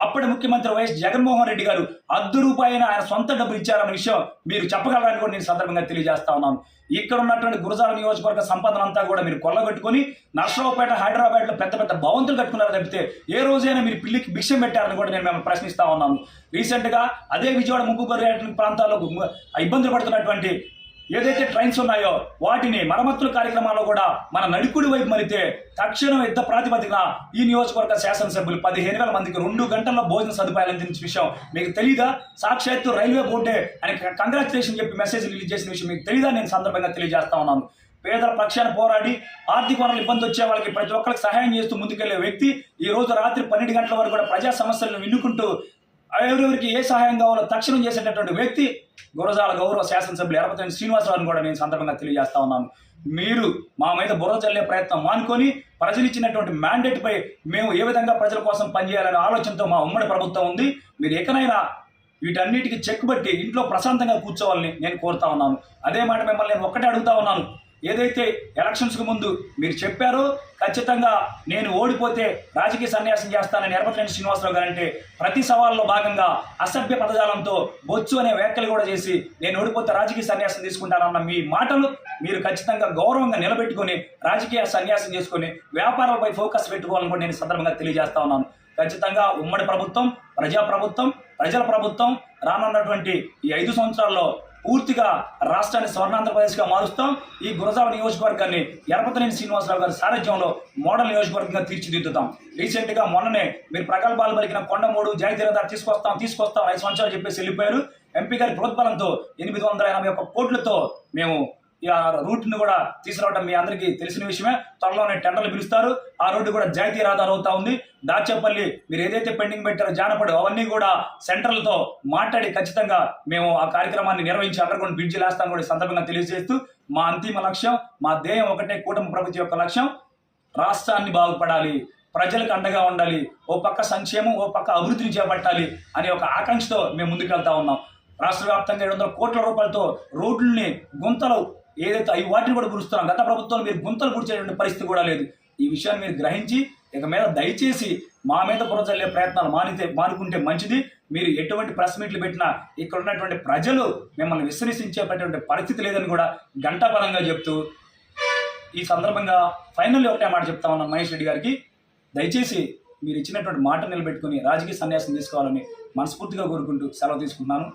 అప్పటి ముఖ్యమంత్రి వైఎస్ జగన్మోహన్ రెడ్డి గారు రూపాయన ఆయన సొంత డబ్బులు ఇచ్చారన్న విషయం మీరు చెప్పగలరని కూడా నేను సందర్భంగా తెలియజేస్తా ఉన్నాను. ఇక్కడ ఉన్నటువంటి గురజాల నియోజకవర్గ సంపదనంతా కూడా మీరు కొల్లగొట్టుకుని నర్సరావుపేట, హైదరాబాద్ లో పెద్ద పెద్ద భవంతులు కట్టుకున్నారు తప్పితే ఏ రోజైనా మీరు పిల్లికి భిక్షం పెట్టారని కూడా నేను మేము ప్రశ్నిస్తా ఉన్నాను. రీసెంట్ గా అదే విజయవాడ ముంపు ప్రాంతాల్లో ఇబ్బందులు పడుతున్నటువంటి ఏదైతే ట్రైన్స్ ఉన్నాయో వాటిని మరమ్మతుల కార్యక్రమాల్లో కూడా మన నడికుడి వైపు మరితే తక్షణం యుద్ధ ప్రాతిపదికన ఈ నియోజకవర్గ శాసనసభ్యులు 15,000 మందికి 2 గంటల్లో భోజన సదుపాయాలు అందించిన విషయం మీకు తెలీదా? సాక్షాత్తు రైల్వే బోర్డే అని కంగ్రాచులేషన్ చెప్పి మెసేజ్ రిలీజ్ చేసిన విషయం మీకు తెలీదా? నేను సందర్భంగా తెలియజేస్తా ఉన్నాను. పేదల పక్షాన పోరాడి ఆర్థిక వనరులు ఇబ్బంది వచ్చే వాళ్ళకి ప్రతి ఒక్కరికి సహాయం చేస్తూ ముందుకెళ్లే వ్యక్తి ఈ రోజు రాత్రి 12 గంటల వరకు కూడా ప్రజా సమస్యలను విన్నుకుంటూ ఎవరెవరికి ఏ సహాయం కావాలో తక్షణం చేసేటటువంటి వ్యక్తి గురజాల గౌరవ శాసనసభ్యులు ఎర్రపతినేని శ్రీనివాసరావుని కూడా నేను సందర్భంగా తెలియజేస్తా ఉన్నాను. మీరు మా మీద బుర్ర చల్లే ప్రయత్నం మానుకొని ప్రజలు ఇచ్చినటువంటి మ్యాండేట్ పై మేము ఏ విధంగా ప్రజల కోసం పనిచేయాలనే ఆలోచనతో మా ఉమ్మడి ప్రభుత్వం ఉంది. మీరు ఎక్కడైనా వీటన్నిటికీ చెక్ బట్టి ఇంట్లో ప్రశాంతంగా కూర్చోవాలని నేను కోరుతా ఉన్నాను. అదే మాట మిమ్మల్ని నేను ఒక్కటే అడుగుతా ఉన్నాను. ఏదైతే ఎలక్షన్స్కు ముందు మీరు చెప్పారో ఖచ్చితంగా నేను ఓడిపోతే రాజకీయ సన్యాసం చేస్తానని ఎర్రపతినేని శ్రీనివాసరావు గారంటే ప్రతి సవాల్లో భాగంగా అసభ్య పదజాలంతో బొచ్చు అనే వ్యాఖ్యలు కూడా చేసి నేను ఓడిపోతే రాజకీయ సన్యాసం తీసుకుంటానన్న మీ మాటలు మీరు ఖచ్చితంగా గౌరవంగా నిలబెట్టుకొని రాజకీయ సన్యాసం చేసుకొని వ్యాపారాలపై ఫోకస్ పెట్టుకోవాలని కూడా నేను సందర్భంగా తెలియజేస్తా ఉన్నాను. ఖచ్చితంగా ఉమ్మడి ప్రభుత్వం, ప్రజాప్రభుత్వం, ప్రజల ప్రభుత్వం రానున్నటువంటి ఈ 5 సంవత్సరాల్లో పూర్తిగా రాష్ట్రాన్ని స్వర్ణాంధ్రప్రదేశ్గా మారుస్తాం. ఈ గురజాల నియోజకవర్గాన్ని ఎర్రపతినేని శ్రీనివాసరావు గారి సారథ్యంలో మోడల్ నియోజకవర్గంగా తీర్చిదిద్దుతాం. రీసెంట్గా మొన్ననే మీరు ప్రగల్భాలు పలికిన కొండమూడు, జయతీరథ తీసుకొస్తాం 5 సంవత్సరాలు చెప్పేసి వెళ్ళిపోయారు. ఎంపీ గారి ప్రోత్బలంతో 881 కోట్లతో మేము ఆ రూట్ను కూడా తీసుకురావడం మీ అందరికీ తెలిసిన విషయమే. త్వరలోనే టెండర్లు పిలుస్తారు. ఆ రోడ్డు కూడా జాతీయ రహదారి అవుతా ఉంది. దాచేపల్లి మీరు ఏదైతే పెండింగ్ పెట్టారో జానపడు అవన్నీ కూడా సెంట్రల్తో మాట్లాడి ఖచ్చితంగా మేము ఆ కార్యక్రమాన్ని నిర్వహించి అక్కడ కూడా బ్రిడ్జిలు వేస్తాం కూడా సందర్భంగా తెలియజేస్తూ మా అంతిమ లక్ష్యం, మా ధ్యేయం ఒకటే. కూటమి ప్రభుత్వం యొక్క లక్ష్యం రాష్ట్రాన్ని బాగుపడాలి, ప్రజలకు అండగా ఉండాలి, ఓ పక్క సంక్షేమం, ఓ పక్క అభివృద్ధిని చేపట్టాలి అనే ఒక ఆకాంక్షతో మేము ముందుకెళ్తా ఉన్నాం. రాష్ట్ర వ్యాప్తంగా 700 కోట్ల రూపాయలతో రోడ్లని గుంతలు ఏదైతే వాటిని కూడా గురుస్తున్నాం. గత ప్రభుత్వంలో మీరు గుంతలు గుడిచేటువంటి పరిస్థితి కూడా లేదు. ఈ విషయాన్ని మీరు గ్రహించి ఇక మీద దయచేసి మా మీద బురజల్లే ప్రయత్నాలు మానుకుంటే మంచిది. మీరు ఎటువంటి ప్రెస్ మీట్లు పెట్టినా ఇక్కడ ఉన్నటువంటి ప్రజలు మిమ్మల్ని విశ్వసించేటటువంటి పరిస్థితి లేదని కూడా ఘంటాపరంగా చెప్తూ ఈ సందర్భంగా ఫైనల్లీ ఒకటే మాట చెప్తా ఉన్నాను మహేష్ రెడ్డి గారికి, దయచేసి మీరు ఇచ్చినటువంటి మాట నిలబెట్టుకుని రాజకీయ సన్యాసం తీసుకోవాలని మనస్ఫూర్తిగా కోరుకుంటూ సెలవు తీసుకుంటున్నాను.